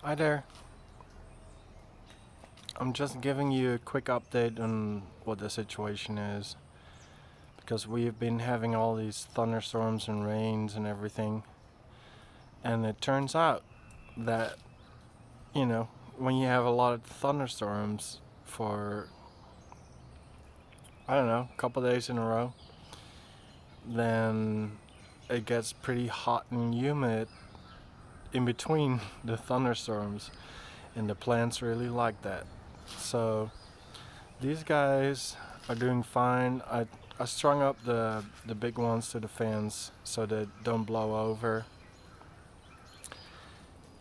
Hi there. I'm just giving you a quick update on what the situation is because we've been having all these thunderstorms and rains and everything. And it turns out that, when you have a lot of thunderstorms for, I don't know, a couple days in a row, then it gets pretty hot and humid in between the thunderstorms, and the plants really like that. So these guys are doing fine. I strung up the big ones to the fans so they don't blow over.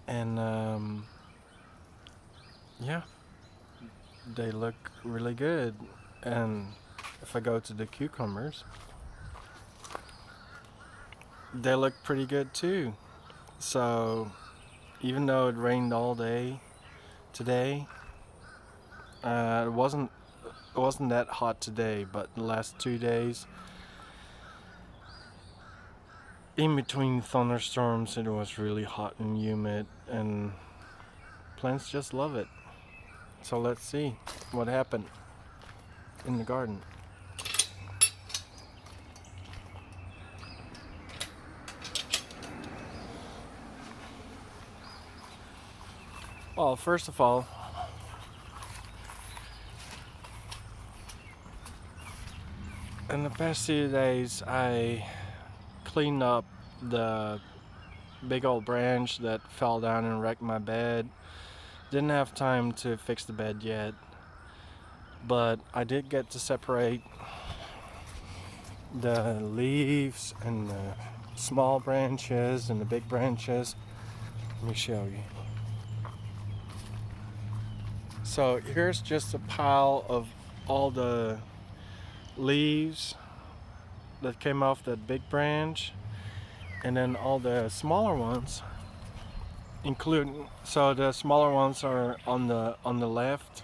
And yeah, they look really good. And if I go to the cucumbers, they look pretty good too. So even though it rained all day today, it wasn't that hot today, but the last 2 days in between thunderstorms it was really hot and humid, and plants just love it. So let's see what happened in the garden. Well, first of all, in the past few days I cleaned up the big old branch that fell down and wrecked my bed. Didn't have time to fix the bed yet, but I did get to separate the leaves and the small branches and the big branches. Let me show you. So here's just a pile of all the leaves that came off that big branch, and then all the smaller ones, including, so the smaller ones are on the left,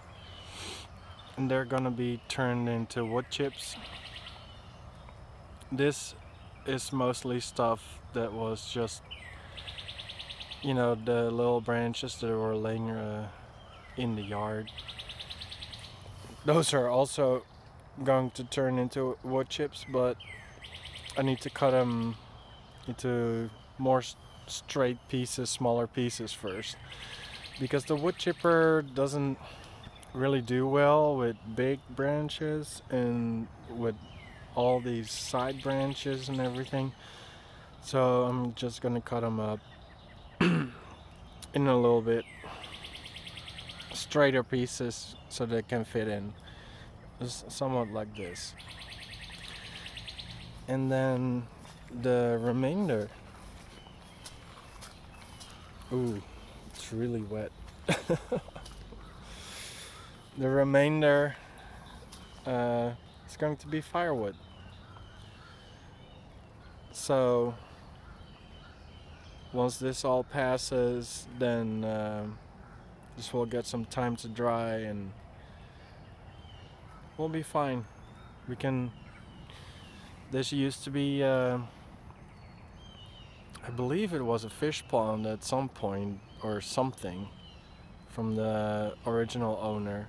and they're gonna be turned into wood chips. This is mostly stuff that was just, the little branches that were laying in the yard. Those are also going to turn into wood chips, but I need to cut them into more straight pieces, smaller pieces first, because the wood chipper doesn't really do well with big branches and with all these side branches and everything. So I'm just gonna cut them up in a little bit straighter pieces so they can fit in. It's somewhat like this. And then the remainder. Ooh, it's really wet. The remainder is going to be firewood. So once this all passes, then this will get some time to dry and we'll be fine. We can. This used to be, I believe it was a fish pond at some point or something from the original owner,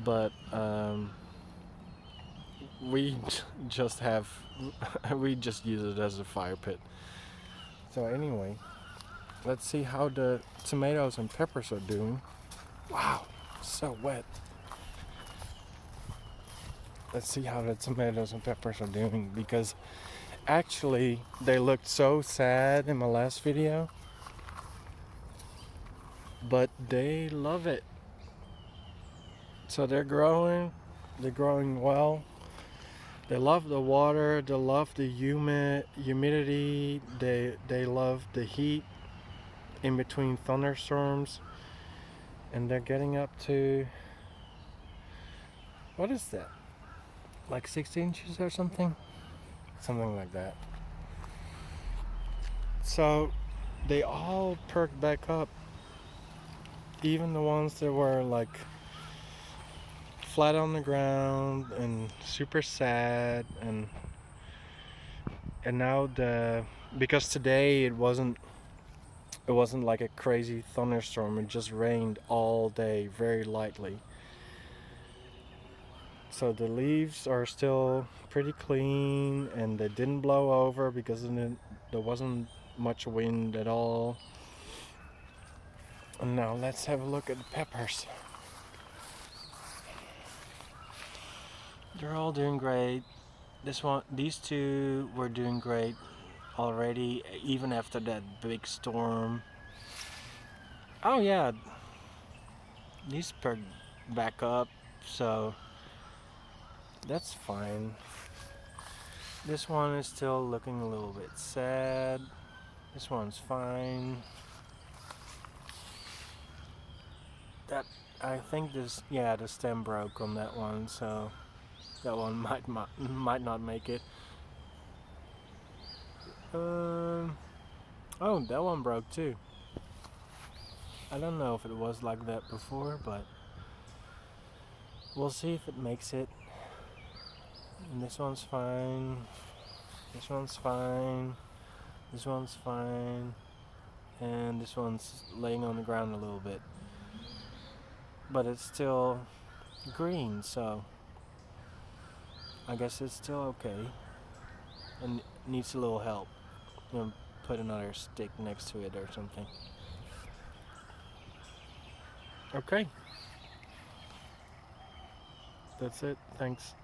but we just have we just use it as a fire pit. So anyway, let's see how the tomatoes and peppers are doing. Wow, so wet. Let's see how the tomatoes and peppers are doing, because actually they looked so sad in my last video, but they love it. So they're growing well. They love the water, they love the humidity, they love the heat in between thunderstorms, and they're getting up to, what is that? Like 6 inches or something? Something like that. So they all perked back up. Even the ones that were like flat on the ground and super sad, and now because today it wasn't It wasn't like a crazy thunderstorm, it just rained all day very lightly. So the leaves are still pretty clean and they didn't blow over because there wasn't much wind at all. And now let's have a look at the peppers. They're all doing great. These two were doing great already, even after that big storm. Oh yeah, these perked back up, so that's fine. This one is still looking a little bit sad. This one's fine. That I think the stem broke on that one, so that one might not make it. Oh, that one broke too. I don't know if it was like that before, but we'll see if it makes it. And this one's fine. This one's fine. This one's fine. And this one's laying on the ground a little bit. But it's still green, so I guess it's still okay. And needs a little help. Put another stick next to it or something. Okay. That's it. Thanks.